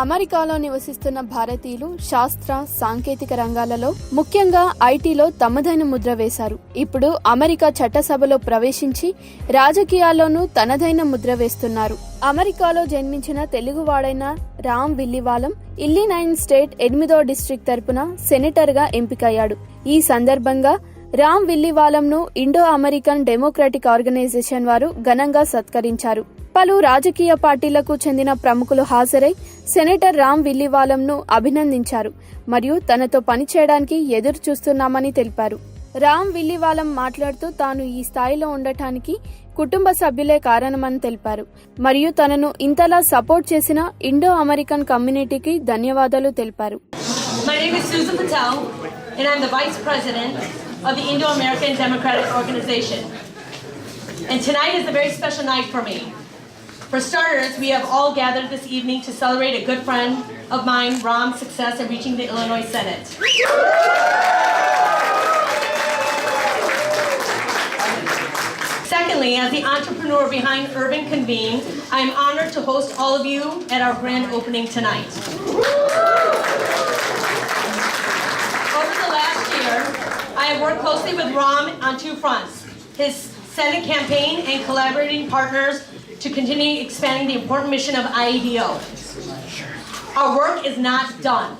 అమెరికాలో నివసిస్తున్న భారతీయులు శాస్త్ర సాంకేతిక రంగాలలో ముఖ్యంగా ఐటీలో తమదైన ముద్ర వేశారు. ఇప్పుడు అమెరికా చట్టసభలో ప్రవేశించి రాజకీయాల్లోనూ తనదైన ముద్ర వేస్తున్నారు. అమెరికాలో జన్మించిన తెలుగువాడైన రామ్ విల్లివాలం ఇల్లినాయిస్ స్టేట్ 8వ డిస్ట్రిక్ట్ తరపున సెనేటర్ గా ఎంపికయ్యాడు. ఈ సందర్భంగా రామ్ విల్లివాలంను ఇండో అమెరికన్ డెమోక్రటిక్ ఆర్గనైజేషన్ వారు ఘనంగా సత్కరించారు. పలు రాజకీయ పార్టీలకు చెందిన ప్రముఖులు హాజరై సెనేటర్ రామ్ విల్లివాలంను అభినందించారు మరియు తనతో పనిచేయడానికి ఎదురు చూస్తున్నామని తెలిపారు. రామ్ విల్లివాలం మాట్లాడుతూ తాను ఈ స్థాయిలో ఉండటానికి కుటుంబ సభ్యులే కారణమని తెలిపారు మరియు తనను ఇంతలా సపోర్ట్ చేసిన ఇండో అమెరికన్ కమ్యూనిటీకి ధన్యవాదాలు తెలిపారు. My name is Susan Patel and I'm the Vice President of the Indo-American Democratic Organization. And tonight is a very special night for me. For starters, we have all gathered this evening to celebrate a good friend of mine, Ram's success in reaching the Illinois Senate. Secondly, as the entrepreneur behind Urban Convene, I am honored to host all of you at our grand opening tonight. Over the last year, I have worked closely with Ram on two fronts, his Senate campaign and collaborating partners to continue expanding the important mission of IADO. Our work is not done.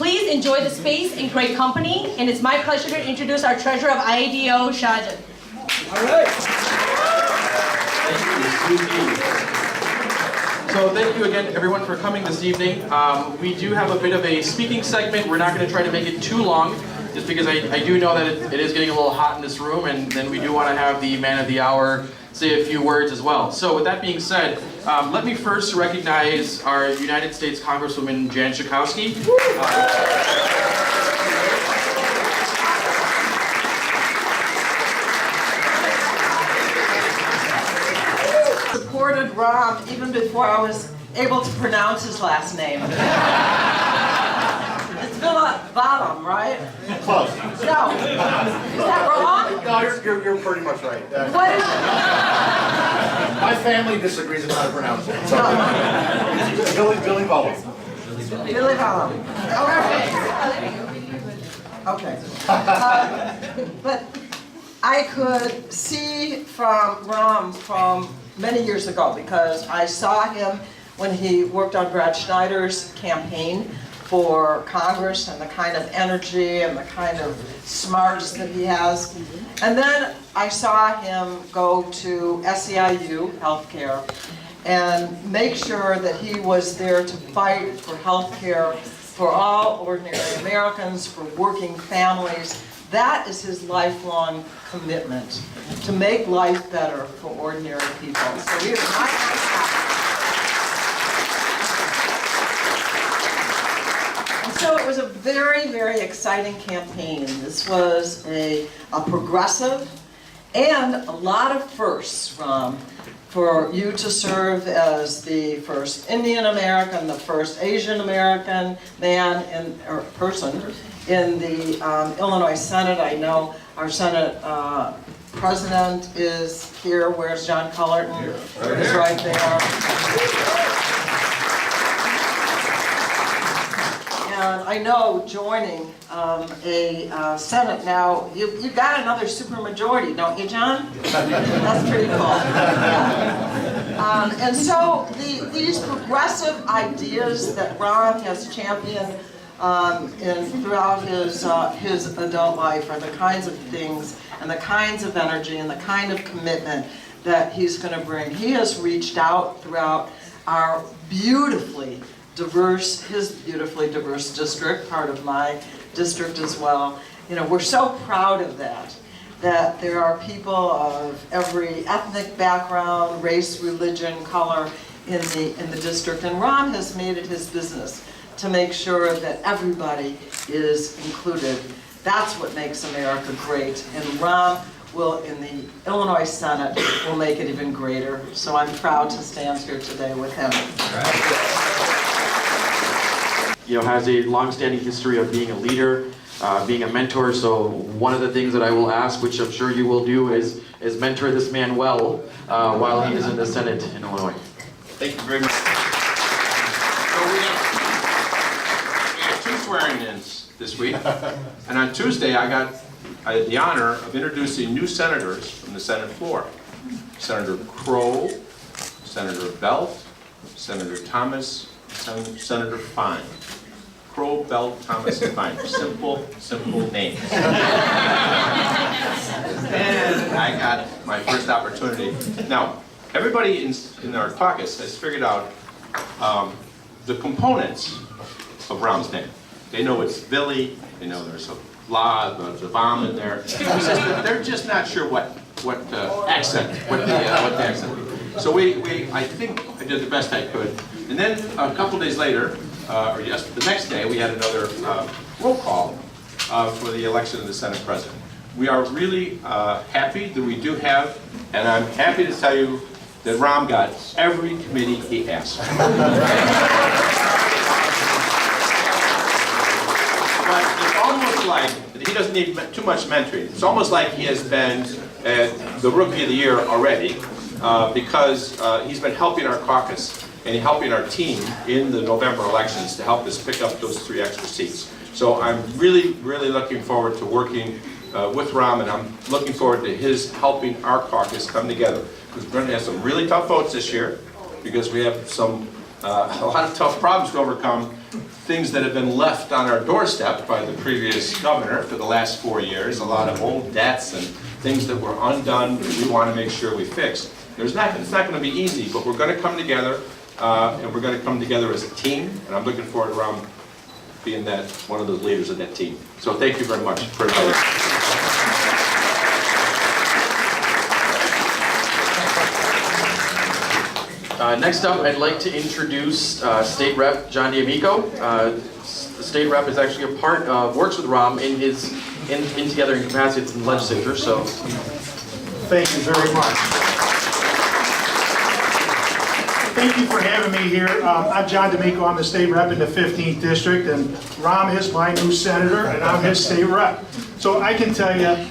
Please enjoy the space and great company, and it's my pleasure to introduce our treasurer of IADO, Shajan. All right. So thank you again, everyone, for coming this evening. We do have a bit of a speaking segment. We're not going to try to make it too long, just because I do know that it is getting a little hot in this room, and then we do want to have the man of the hour say a few words as well. So with that being said, let me first recognize our United States Congresswoman Jan Schakowsky. Supported Ram even before I was able to pronounce his last name. It's Villivalam, right? Close. No. Is that wrong? No, you're pretty much right. What is My family disagrees on how to pronounce it. So, Villivalam. Villivalam. Okay. But I could see from Ram from many years ago because I saw him when he worked on Brad Schneider's campaign for Congress and the kind of energy and the kind of smarts that he has. And then I saw him go to SEIU healthcare and make sure that he was there to fight for healthcare for all ordinary Americans, for working families. That is his lifelong commitment, to make life better for ordinary people. So we are So it was a very, very exciting campaign. This was a progressive and a lot of firsts, Ram, for you to serve as the first Indian American, the first Asian American man or person in the Illinois Senate. I know our Senate president is here. Where's John Cullerton? He's right there. And I know joining a Senate now, you got another supermajority, don't you, John? That's pretty cool. And so these progressive ideas that Ram has championed throughout his adult life are the kinds of things and the kinds of energy and the kind of commitment that he's going to bring. He has reached out throughout our beautifully diverse district, part of my district as well. You know, we're so proud of that there are people of every ethnic background, race, religion, color in the district. And Ram has made it his business to make sure that everybody is included. That's what makes America great. And Ram will, in the Illinois Senate, will make it even greater. So I'm proud to stand here today with him. You know, has a long-standing history of being a leader, being a mentor. So one of the things that I will ask, which I'm sure you will do, is mentor this man well while he is in the Senate in Illinois. Thank you very much. So we're swearing-ins this week, and on Tuesday I had the honor of introducing new senators from the Senate floor. Senator Crow, Senator Belt, Senator Thomas, Senator Fine. Crow, Belt, Thomas, and Fine. Simple names. And I got my first opportunity. Now, everybody in our caucus has figured out the components of Rom's name. They know it's Billy, they know there's a la, the bomb in there. It's just that they're just not sure what accent. So I think I did the best I could. And then a couple days later, the next day, we had another roll call for the election of the Senate President. We are really happy that we do have, and I'm happy to tell you that Rom got every committee he asked. But it's almost like he doesn't need too much mentoring. It's almost like he has been the Rookie of the Year already because he's been helping our caucus and helping our team in the November elections to help us pick up those 3 extra seats. So I'm really looking forward to working with Rom, and I'm looking forward to his helping our caucus come together. Because we're going to have some really tough votes this year, because we have a lot of tough problems to overcome, things that have been left on our doorstep by the previous governor for the last 4 years, a lot of old debts and things that were undone that we want to make sure we fix. It's not going to be easy, but we're going to come together, and we're going to come together as a team, and I'm looking forward to Rom being one of those leaders of that team. So thank you very much for inviting me. Next up, I'd like to introduce State Rep John D'Amico. The State Rep is actually works with Rom in together in capacity in the legislature. So, thank you very much. Thank you for having me here. I'm John D'Amico. I'm the State Rep in the 15th District, and Rom is my new senator, and I'm his State Rep. So I can tell you,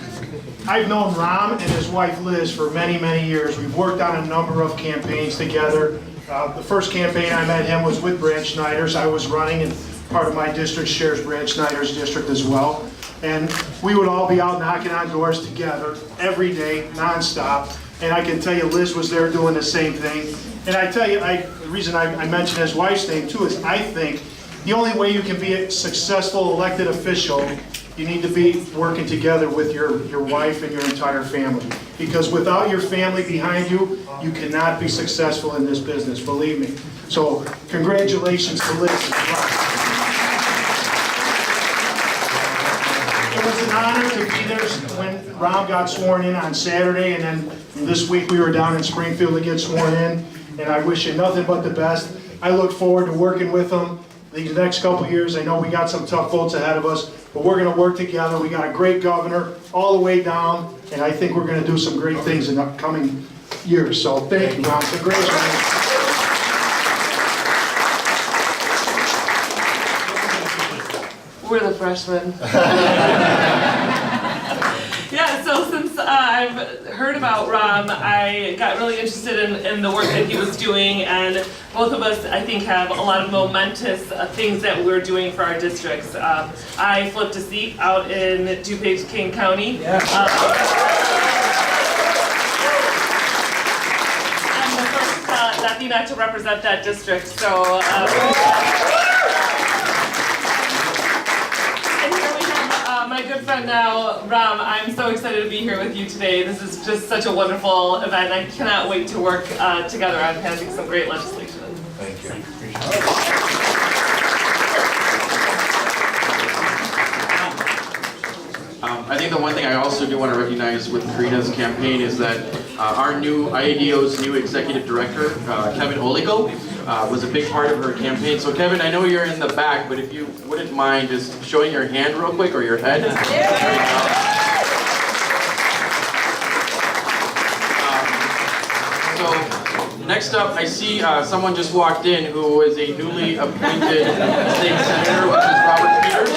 I've known Rom and his wife Liz for many years. We've worked on a number of campaigns together. The first campaign I met him was with Brad Schneider's. I was running, and part of my district shares Brad Schneider's district as well. And we would all be out knocking on doors together every day, nonstop. And I can tell you Liz was there doing the same thing. And I tell you, the reason I mention his wife's name too is I think the only way you can be a successful elected official, you need to be working together with your wife and your entire family. Because without your family behind you, you cannot be successful in this business, believe me. So congratulations to Liz as well. It was an honor to be there when Rom got sworn in on Saturday, and then this week we were down in Springfield to get sworn in, and I wish you nothing but the best. I look forward to working with him these next couple of years. I know we got some tough votes ahead of us, but we're going to work together. We got a great governor all the way down, and I think we're going to do some great things in the upcoming years. So thank you, Ron. Congratulations. We're the freshmen. Yeah, so since I've heard about Rom, I got really interested in the work that he was doing, and both of us, I think, have a lot of momentous things that we're doing for our districts. I flipped a seat out in DuPage, King County. Yeah. I'm the first Latina to represent that district, so. My good friend now, Rom, I'm so excited to be here with you today. This is just such a wonderful event. I cannot wait to work together on passing some great legislation. Thank you. I think the one thing I also do want to recognize with Karina's campaign is that our new IADO's new executive director, Kevin Oligo, was a big part of her campaign. So Kevin, I know you're in the back, but if you wouldn't mind just showing your hand real quick, or your head. So next up, I see someone just walked in who is a newly appointed state senator, which is Robert Peters.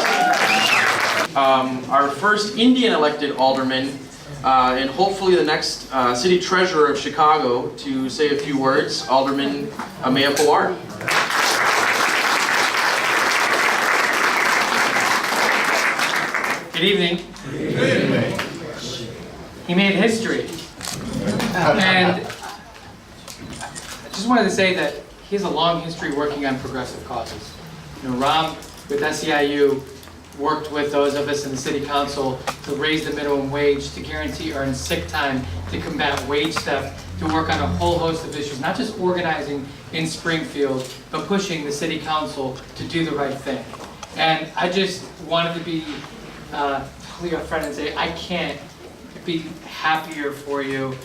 Our first Indian elected alderman, and hopefully the next city treasurer of Chicago to say a few words, Alderman Amaya Pawar. Good evening. He made history. And I just wanted to say that he has a long history working on progressive causes. You know, Ram with SEIU worked with those of us in the city council to raise the minimum wage, to guarantee earned sick time, to combat wage theft, to work on a whole host of issues, not just organizing in Springfield, but pushing the city council to do the right thing. And I just wanted to be totally upfront and say, I can't be happier for you.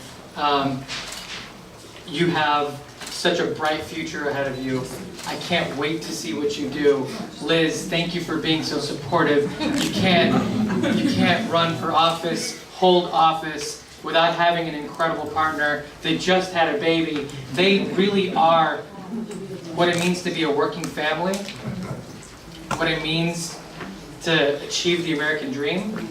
You have such a bright future ahead of you. I can't wait to see what you do. Liz, thank you for being so supportive. You can't run for office, hold office, without having an incredible partner. They just had a baby. They really are what it means to be a working family, what it means to achieve the American dream.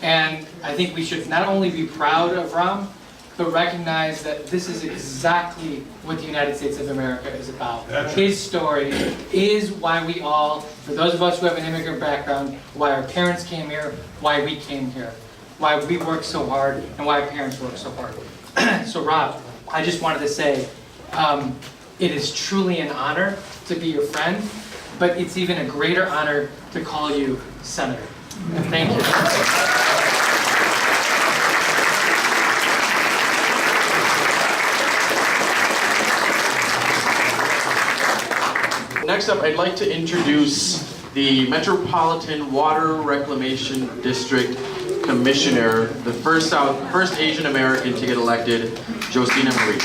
And I think we should not only be proud of Ram, but recognize that this is exactly what the United States of America is about. His story is why we all, for those of us who have an immigrant background, why our parents came here, why we came here, why we work so hard, and why our parents work so hard. So Rob, I just wanted to say, it is truly an honor to be your friend, but it's even a greater honor to call you Senator. Thank you. Next up, I'd like to introduce the Metropolitan Water Reclamation District Commissioner, the first Asian American to get elected, Josina Marie.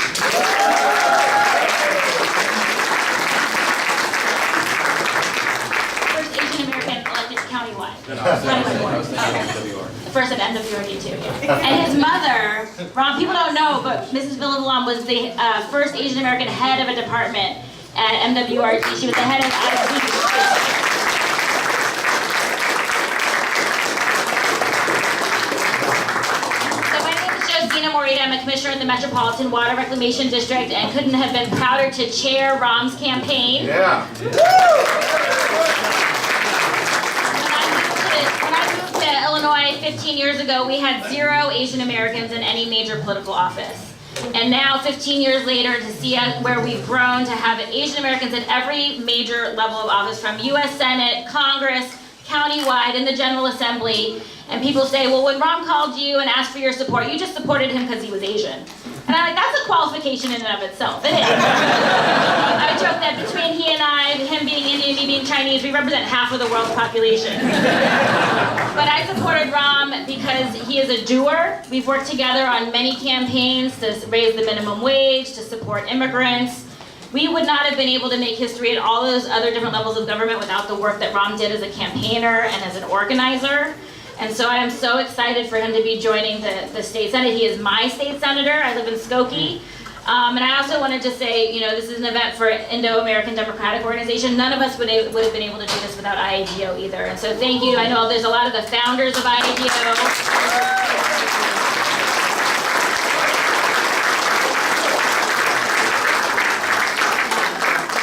First Asian American elected countywide. The first at MWRD too. And his mother, Ron, people don't know, but Mrs. Villivalam was the first Asian American head of a department at MWRD. She was the head of IT. So my name is Josina Morita. I'm a commissioner in the Metropolitan Water Reclamation District and couldn't have been prouder to chair Ram's campaign. Yeah. When I moved to Illinois 15 years ago, we had 0 Asian Americans in any major political office. And now, 15 years later, to see where we've grown to have Asian Americans at every major level of office, from U.S. Senate, Congress, countywide, and the General Assembly. And people say, well, when Ram called you and asked for your support, you just supported him because he was Asian. And I'm like, that's a qualification in and of itself. It is. I joke that between he and I, him being Indian, me being Chinese, we represent half of the world's population. But I supported Ram because he is a doer. We've worked together on many campaigns to raise the minimum wage, to support immigrants. We would not have been able to make history at all those other different levels of government without the work that Ram did as a campaigner and as an organizer. And so I am so excited for him to be joining the state senate. He is my state senator. I live in Skokie. And I also wanted to say, you know, this is an event for Indo-American Democratic Organization. None of us would have been able to do this without IADO either. And so thank you. I know there's a lot of the founders of IADO.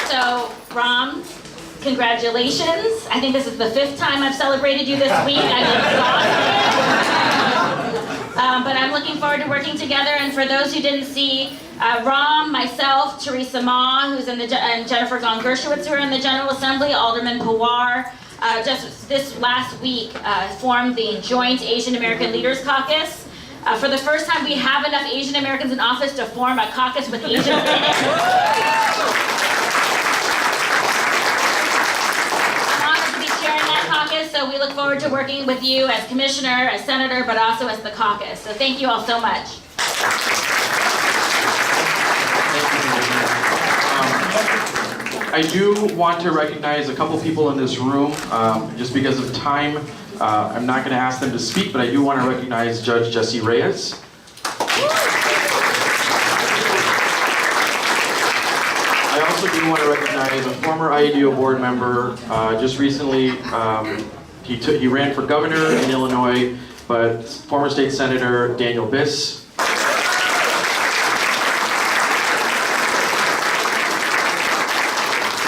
So, Ram, congratulations. I think this is the 5th time I've celebrated you this week. I'm exhausted. But I'm looking forward to working together. And for those who didn't see, Ram, myself, Teresa Ma, who's in and Jennifer Gong Gershowitz, who are in the General Assembly, Alderman Pawar, just this last week formed the Joint Asian American Leaders Caucus. For the first time, we have enough Asian Americans in office to form a caucus with Asian Americans. So we look forward to working with you as commissioner, as senator, but also as the caucus. So thank you all so much. I do want to recognize a couple people in this room. Just because of time, I'm not going to ask them to speak, but I do want to recognize Judge Jesse Reyes. I also do want to recognize a former IADO board member. Just recently, he ran for governor in Illinois, but former state senator Daniel Biss.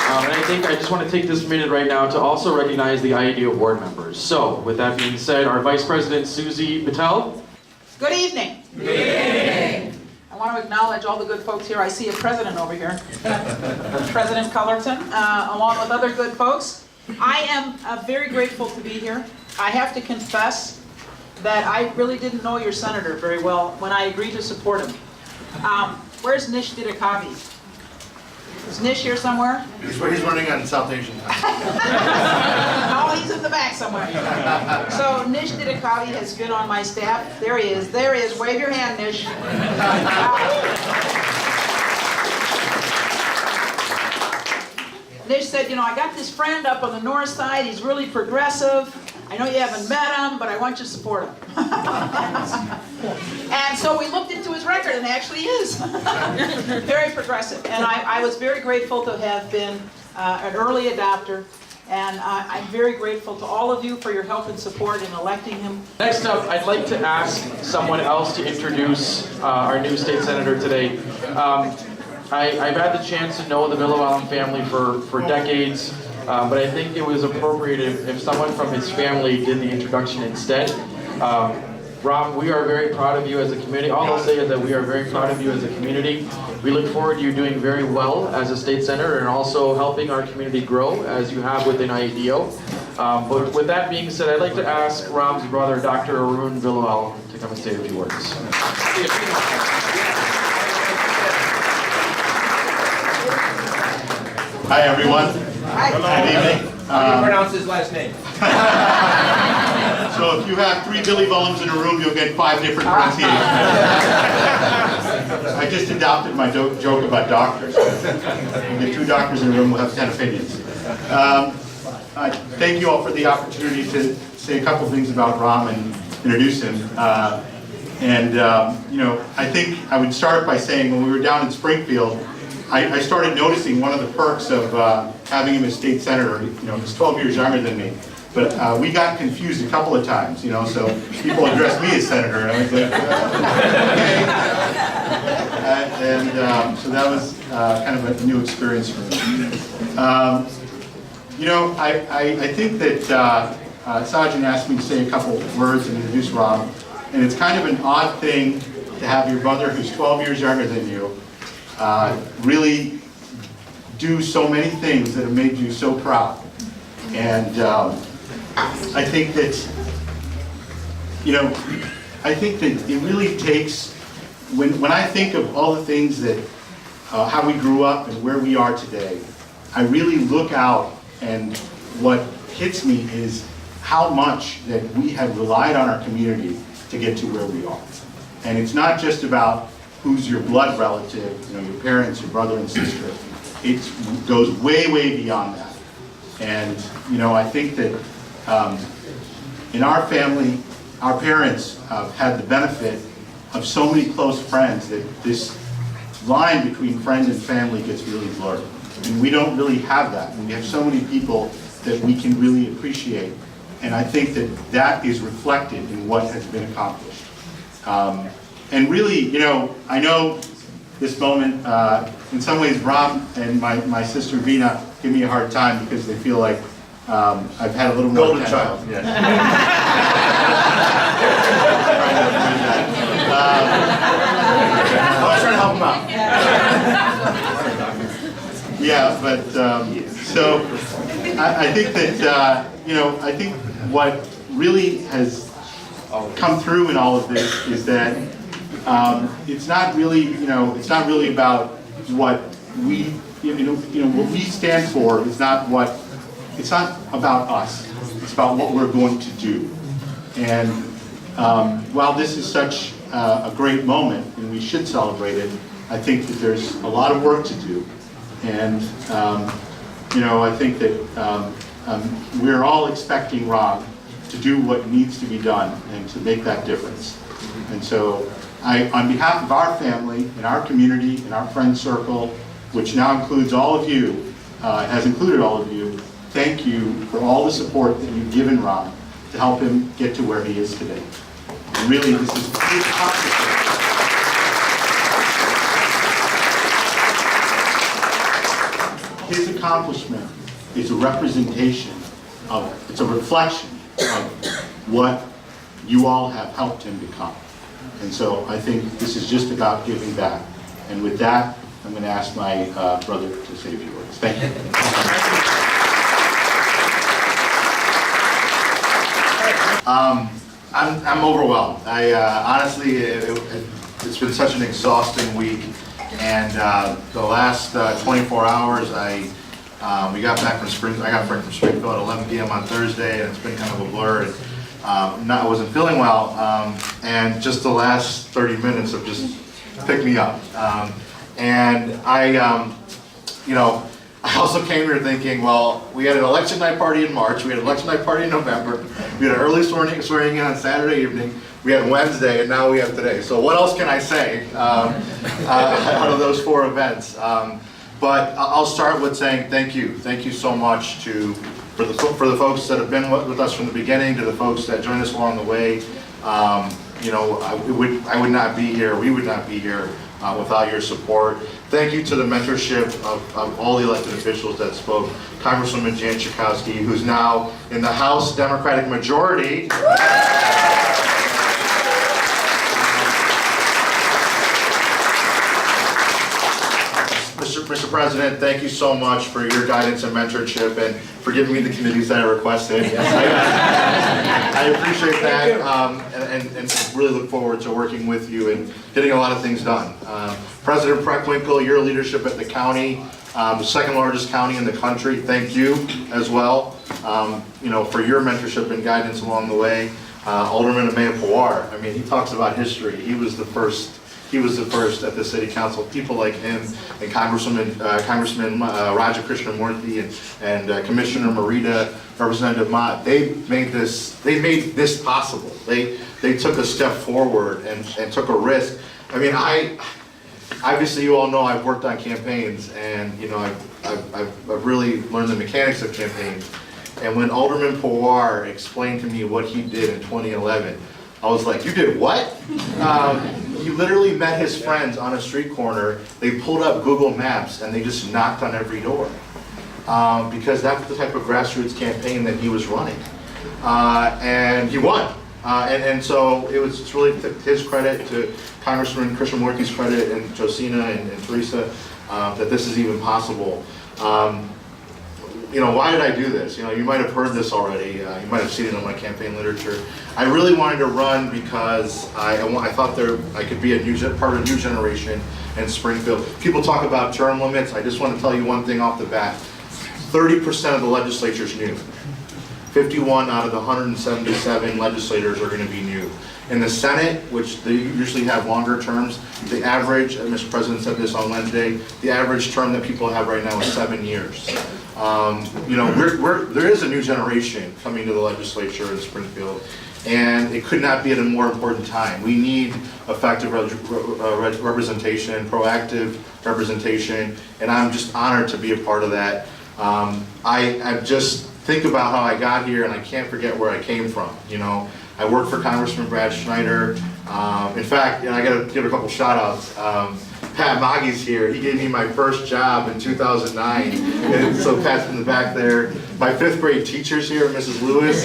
And I think I just want to take this minute right now to also recognize the IEDO board members. So, with that being said, our Vice President Susie Patel. Good evening. Good evening. I want to acknowledge all the good folks here. I see a president over here, President Cullerton, along with other good folks. I am very grateful to be here. I have to confess that I really didn't know your senator very well when I agreed to support him. Where's Nish Didakavi? Is Nish here somewhere? He's running on South Asian time. No, he's in the back somewhere. So Nish Didakavi has been on my staff. There he is. There he is. Wave your hand, Nish. Nish said, you know, I got this friend up on the north side. He's really progressive. I know you haven't met him, but I want you to support him. And so we looked into his record, and actually he is. Very progressive. And I was very grateful to have been an early adopter. And I'm very grateful to all of you for your help and support in electing him. Next up, I'd like to ask someone else to introduce our new state senator today. I've had the chance to know the Villivalam family for decades. But I think it was appropriate if someone from his family did the introduction instead. Rob, we are very proud of you as a community. All I'll say is that we are very proud of you as a community. We look forward to you doing very well as a state senator and also helping our community grow as you have within IEDO. But with that being said, I'd like to ask Rob's brother, Dr. Arun Villivalam, to come and say a few words. Hi, everyone. Good evening. How do you pronounce his last name? So if you have 3 Villivalams in a room, you'll get 5 different pronunciations. I just adopted my joke about doctors. We'll get 2 doctors in a room, we'll have 10 opinions. Thank you all for the opportunity to say a couple things about Ram and introduce him. You know, I think I would start by saying when we were down in Springfield, I started noticing one of the perks of having him as state senator. You know, he's 12 years younger than me, but we got confused a couple of times. You know, so people addressed me as senator, and I was like, okay. So that was kind of a new experience for me. You know, I think that Sajjan asked me to say a couple words and introduce Rob, and it's kind of an odd thing to have your brother, who's 12 years younger than you, really do so many things that have made you so proud. And I think that, you know, I think that it really takes, when I think of all the things that, how we grew up and where we are today, I really look out, and what hits me is how much that we have relied on our community to get to where we are. And it's not just about who's your blood relative, you know, your parents, your brother and sister. It goes way, way beyond that. And, you know, I think that in our family, our parents had the benefit of so many close friends that this line between friend and family gets really blurred. And we don't really have that. And we have so many people that we can really appreciate. And I think that that is reflected in what has been accomplished. And really, you know, I know this moment, in some ways Rob and my sister Vina give me a hard time because they feel like I've had a little more Golden child. Yes. I was trying to help him out. Yeah, but so I think that, you know, I think what really has come through in all of this is that it's not really, you know, it's not really about what we, what we stand for. It's not about us. It's about what we're going to do. And while this is such a great moment, and we should celebrate it, I think that there's a lot of work to do. And you know, I think that we're all expecting Rob to do what needs to be done and to make that difference. And so, on behalf of our family, and our community, and our friend circle, which now includes all of you, has included all of you, thank you for all the support that you've given Rob to help him get to where he is today. And really, this is a huge accomplishment. His accomplishment is a representation of, it's a reflection of what you all have helped him become. And so I think this is just about giving back. And with that, I'm going to ask my brother to say a few words. Thank you. I'm overwhelmed. I honestly, it's been such an exhausting week, and the last 24 hours, we got back from I got back from Springfield at 11 p.m. on Thursday, and it's been kind of a blur. And, I wasn't feeling well, and just the last 30 minutes have just picked me up. And you know, I also came here thinking, well, we had an election night party in March, we had an election night party in November, we had an early swearing in on Saturday evening, we had Wednesday, and now we have today. So what else can I say out of those 4 events? But I'll start with saying thank you so much for the folks that have been with us from the beginning, to the folks that joined us along the way. You know, I would not be here, we would not be here without your support. Thank you to the mentorship of all the elected officials that spoke. Congresswoman Jan Schakowsky, who's now in the House Democratic majority. Mr. President, thank you so much for your guidance and mentorship, and for giving me the committees that I requested. I appreciate that, and really look forward to working with you and getting a lot of things done. President Preckwinkle, your leadership at the county, the second largest county in the country, thank you as well, you know, for your mentorship and guidance along the way. Alderman Amaya Pawar, I mean, he talks about history. He was the first at the city council. People like him and Congressman Raja Krishnamurthy and Commissioner Marita, Representative Mott, they made this possible. They took a step forward and took a risk. I mean, obviously you all know I've worked on campaigns, and you know I've really learned the mechanics of campaigns. And when Alderman Pawar explained to me what he did in 2011, I was like, you did what? He literally met his friends on a street corner. They pulled up Google Maps and they just knocked on every door. Because that's the type of grassroots campaign that he was running. And he won. And so it's really to his credit, to Congressman Krishnamurthy's credit, and Josina and Teresa, that this is even possible. You know, why did I do this? You know, you might have heard this already. You might have seen it in my campaign literature. I really wanted to run because I thought I could be part of a new generation in Springfield. People talk about term limits. I just want to tell you one thing off the bat. 30% of the legislature is new. 51 out of the 177 legislators are going to be new. In the Senate, which they usually have longer terms, the average, and Mr. President said this on Wednesday, the average term that people have right now is 7 years. You know, there is a new generation coming to the legislature in Springfield, and it could not be at a more important time. We need effective representation, proactive representation, and I'm just honored to be a part of that. I just think about how I got here, and I can't forget where I came from. You know, I worked for Congressman Brad Schneider. In fact, I got to give a couple shout outs. Pat Moggy's here. He gave me my first job in 2009. And so Pat's in the back there. My 5th grade teacher's here, Mrs. Lewis.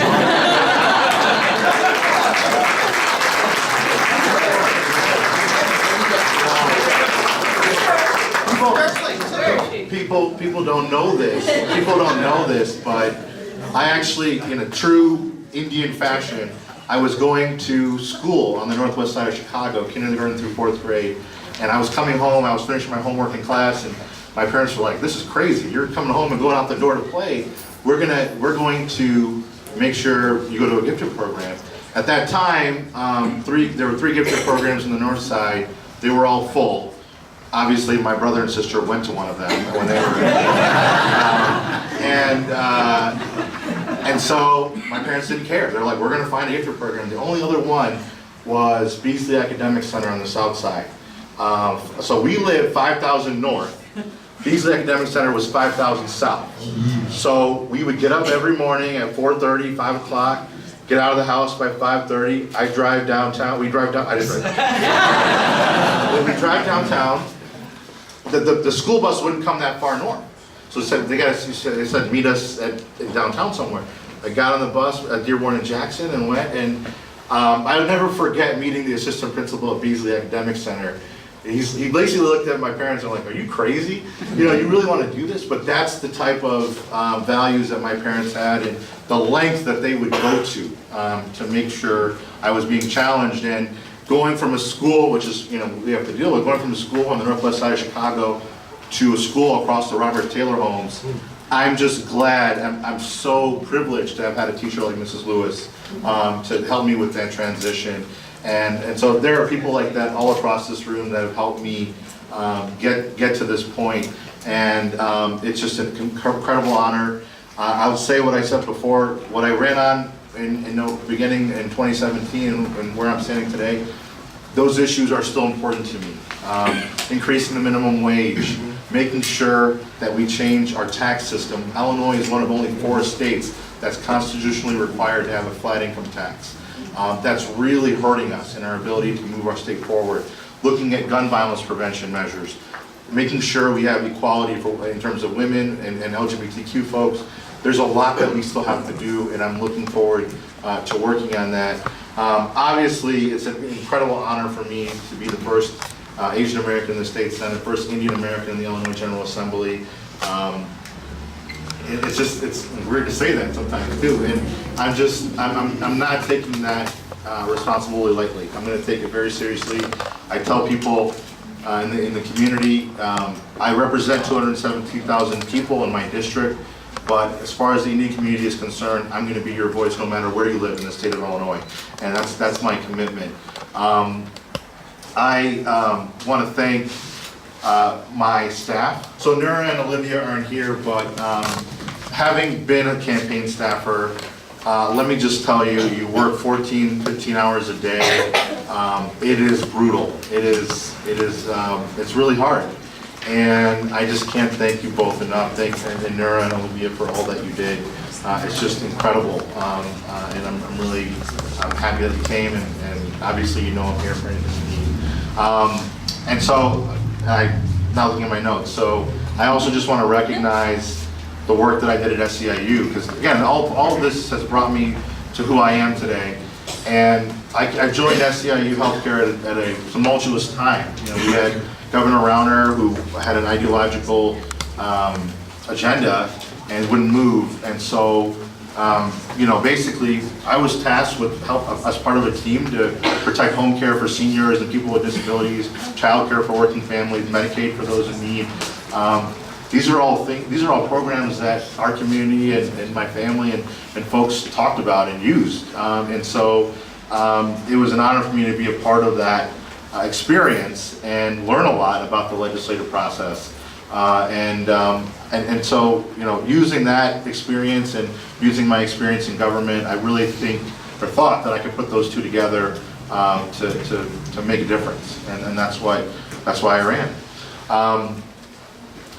People don't know this. People don't know this, but I actually, in a true Indian fashion, I was going to school on the northwest side of Chicago, kindergarten through 4th grade, and I was coming home, I was finishing my homework in class, and my parents were like, this is crazy, you're coming home and going out the door to play. We're going to make sure you go to a gifted program. At that time, there were 3 gifted programs in the north side. They were all full. Obviously, my brother and sister went to one of them when they were and so my parents didn't care. They're like, we're going to find a gifted program. The only other one was Beasley Academic Center on the south side. So we lived 5,000 north. Beasley Academic Center was 5,000 south. So we would get up every morning at 4:30, 5 o'clock, get out of the house by 5:30. I drive downtown. We drive down. I didn't drive downtown. When we drive downtown, the school bus wouldn't come that far north. So they said meet us in downtown somewhere. I got on the bus at Dearborn and Jackson and went, and I would never forget meeting the assistant principal at Beasley Academic Center. He basically looked at my parents and like, are you crazy? You know, you really want to do this? But that's the type of values that my parents had, and the length that they would go to make sure I was being challenged. And going from a school, which is, you know, we have to deal with, going from a school on the northwest side of Chicago to a school across the Robert Taylor homes, I'm just glad, I'm so privileged to have had a teacher like Mrs. Lewis to help me with that transition. And so there are people like that all across this room that have helped me get to this point. And it's just an incredible honor. I'll say what I said before, what I ran on in the beginning in 2017 and where I'm standing today, those issues are still important to me. Increasing the minimum wage, making sure that we change our tax system. Illinois is one of only 4 states that's constitutionally required to have a flat income tax. That's really hurting us in our ability to move our state forward. Looking at gun violence prevention measures, making sure we have equality in terms of women and LGBTQ folks. There's a lot that we still have to do, and I'm looking forward to working on that. Obviously, it's an incredible honor for me to be the first Asian American in the state Senate, first Indian American in the Illinois General Assembly. It's weird to say that sometimes too, and I'm not taking that responsibility lightly. I'm going to take it very seriously. I tell people in the community, I represent 217,000 people in my district, but as far as the Indian community is concerned, I'm going to be your voice no matter where you live in the state of Illinois, and that's my commitment. I want to thank my staff. So Nura and Olivia aren't here, but having been a campaign staffer, let me just tell you, you work 14, 15 hours a day. It is brutal. It's really hard. And I just can't thank you both enough. Thanks, and Nura and Olivia, for all that you did. It's just incredible. And I'm happy that you came, and obviously you know I'm here for anything you need. And so, I'm now looking at my notes. So I also just want to recognize the work that I did at SEIU, because again, all of this has brought me to who I am today. And I joined SEIU Healthcare at a tumultuous time. You know, we had Governor Rauner, who had an ideological agenda and wouldn't move. And so, you know, basically, I was tasked with help as part of a team to protect home care for seniors and people with disabilities, child care for working families, Medicaid for those in need. These are all programs that our community and my family and folks talked about and used. And so it was an honor for me to be a part of that experience and learn a lot about the legislative process. And so, you know, using that experience and using my experience in government, I really thought that I could put those two together to make a difference, and that's why I ran.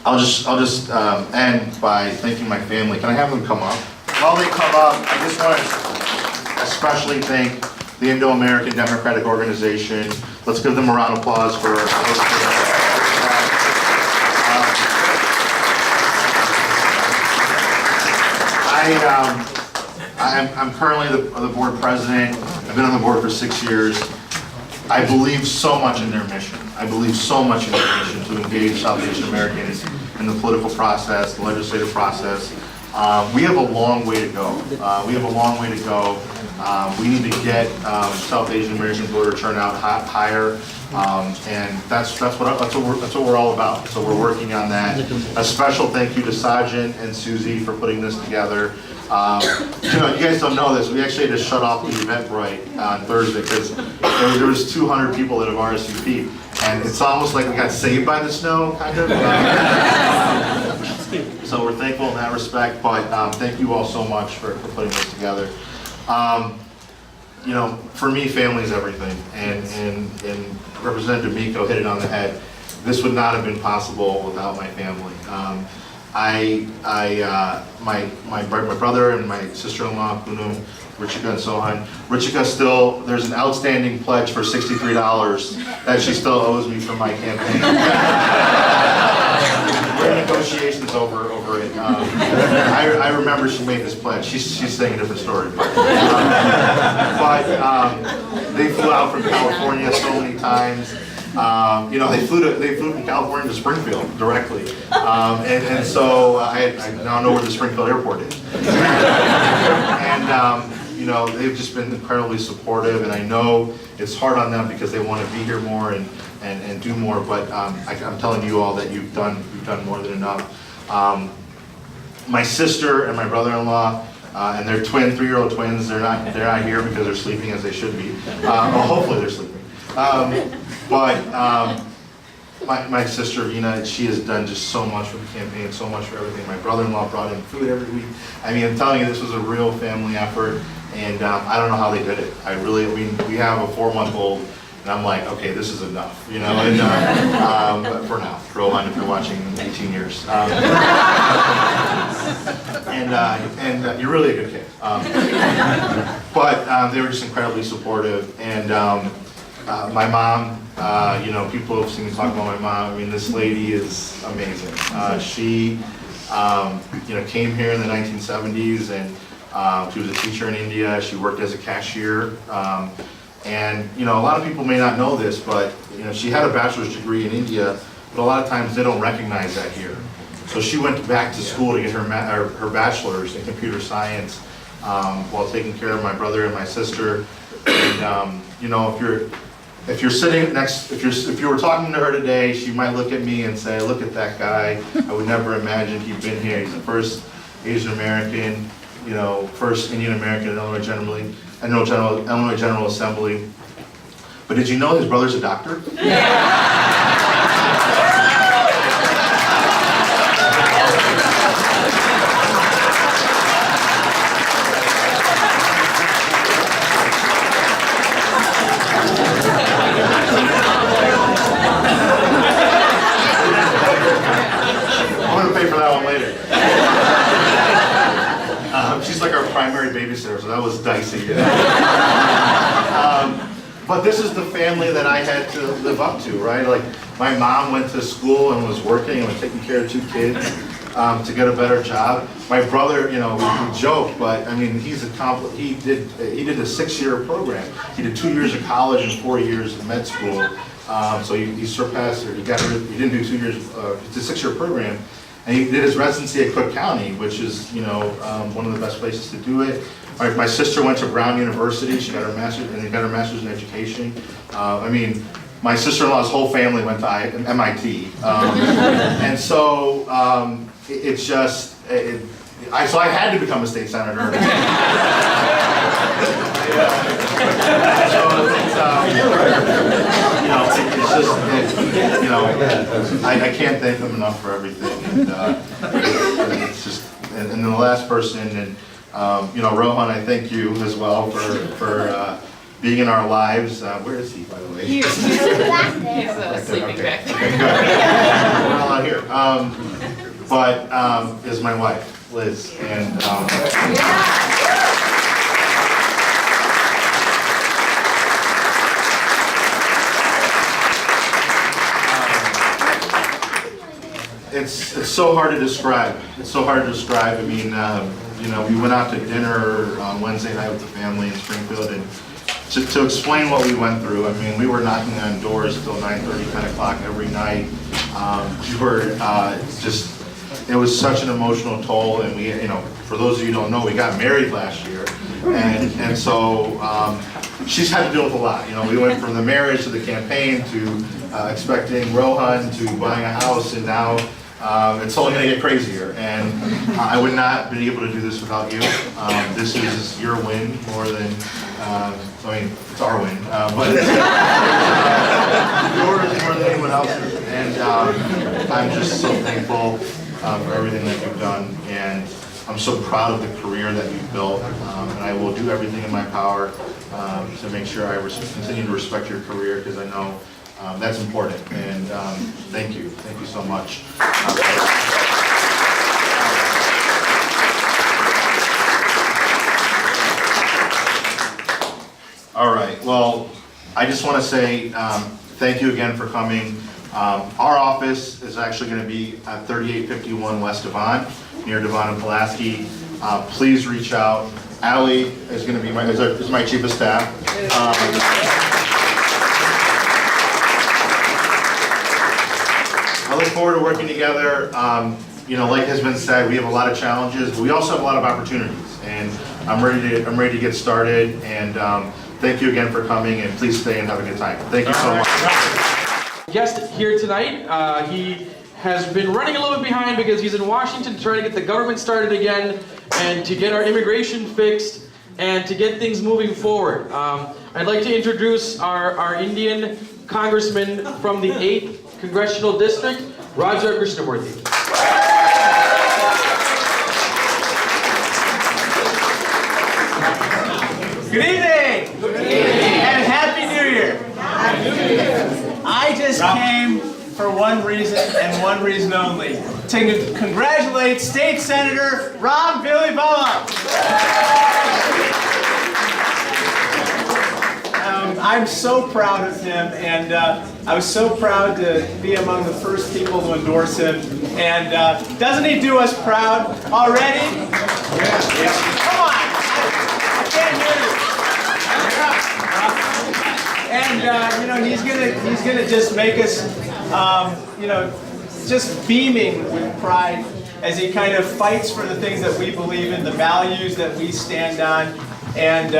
I'll just end by thanking my family. Can I have them come up? While they come up, I just want to especially thank the Indo-American Democratic Organization. Let's give them a round of applause for I'm currently the board president. I've been on the board for 6 years. I believe so much in their mission. I believe so much in their mission to engage South Asian Americans in the political process, the legislative process. We have a long way to go. We need to get South Asian American voter turnout higher, and that's what we're all about. So we're working on that. A special thank you to Sajin and Susie for putting this together. You know, you guys don't know this. We actually had to shut off the Eventbrite on Thursday because there was 200 people that have RSVP'd, and it's almost like we got saved by the snow, kind of. So we're thankful in that respect. But thank you all so much for putting this together. You know, for me, family is everything, and Representative Miko hit it on the head. This would not have been possible without my family. My brother and my sister-in-law, Puno, Richika and Sohan. Richika still, there's an outstanding pledge for $63 that she still owes me from my campaign. We're in negotiations over it. I remember she made this pledge. She's saying a different story, but they flew out from California so many times. You know, they flew from California to Springfield directly, and so I now know where the Springfield airport is. And you know, they've just been incredibly supportive, and I know it's hard on them because they want to be here more and do more. But I'm telling you all that you've done more than enough. My sister and my brother-in-law. And they're 3-year-old twins. They're not here because they're sleeping as they should be. Well, hopefully they're sleeping. My sister Vina, she has done just so much for the campaign, so much for everything. My brother-in-law brought in food every week. I mean, I'm telling you, this was a real family effort, and I don't know how they did it. I mean, we have a 4-month-old, and I'm like, okay, this is enough, you know. And but for now, Rowan, if you're watching, 18 years. And you're really a good kid. But they were just incredibly supportive, and my mom, you know, people have seen me talk about my mom. I mean, this lady is amazing. She, you know, came here in the 1970s, and she was a teacher in India. She worked as a cashier. And, you know, a lot of people may not know this, but, you know, she had a bachelor's degree in India, but a lot of times they don't recognize that here. So she went back to school to get her bachelor's in computer science while taking care of my brother and my sister. And, you know, if you're sitting next, if you were talking to her today, she might look at me and say, look at that guy. I would never imagine he'd been here. He's the first Asian American, you know, first Indian American in Illinois General Assembly. But did you know his brother's a doctor? I'm gonna pay for that one later. She's like our primary babysitter, so that was dicey. But this is the family that I had to live up to, right? Like, my mom went to school and was working and was taking care of 2 kids to get a better job. My brother, you know, we joke, but I mean, he did a 6-year program. He did 2 years of college and 4 years of med school. So he surpassed, or he didn't do 2 years, it's a 6-year program. And he did his residency at Cook County, which is, you know, one of the best places to do it. My sister went to Brown University. She got her master's in education. I mean, my sister-in-law's whole family went to MIT, and so it's just so I had to become a state senator. I can't thank them enough for everything. And it's just, and then the last person, and Rohan, I thank you as well for being in our lives. Where is he, by the way? He's sleeping back there. Okay, good. We're all out here. But is my wife, Liz, and it's so hard to describe. It's so hard to describe. I mean, we went out to dinner on Wednesday night with the family in Springfield, and to explain what we went through, I mean, we were knocking on doors until 9:30, 10 o'clock every night. We were it was such an emotional toll, and we, for those of you who don't know, we got married last year, and so she's had to deal with a lot. We went from the marriage to the campaign to expecting Rohan to buying a house, and now it's only going to get crazier. And I would not be able to do this without you. This is your win more than, it's our win, but it's yours more than anyone else's. And I'm just so thankful for everything that you've done, and I'm so proud of the career that you've built, and I will do everything in my power to make sure I continue to respect your career, because I know that's important. And thank you so much. All right, well, I just want to say thank you again for coming. Our office is actually going to be at 3851 West Devon, near Devon and Pulaski. Please reach out. Allie is going to be is my chief of staff. I look forward to working together. You know, like has been said, we have a lot of challenges, but we also have a lot of opportunities. And I'm ready to get started. And thank you again for coming. And please stay and have a good time. Thank you so much. Guest here tonight, he has been running a little bit behind because he's in Washington trying to get the government started again and to get our immigration fixed and to get things moving forward. I'd like to introduce our Indian congressman from the 8th Congressional District, Raja Krishnamurthy. Good evening! Good evening! And Happy New Year! Happy New Year! I just came for one reason and one reason only, to congratulate State Senator Ram Villivalam. I'm so proud of him, and I was so proud to be among the first people to endorse him. And doesn't he do us proud already? Yeah. Come on! I can't hear you. And you know, he's gonna just make us, you know, just beaming with pride as he kind of fights for the things that we believe in, the values that we stand on, and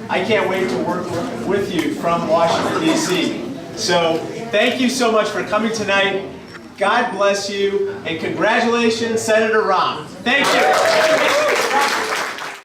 I can't wait to work with you from Washington, D.C. So thank you so much for coming tonight. God bless you, and congratulations, Senator Ram. Thank you.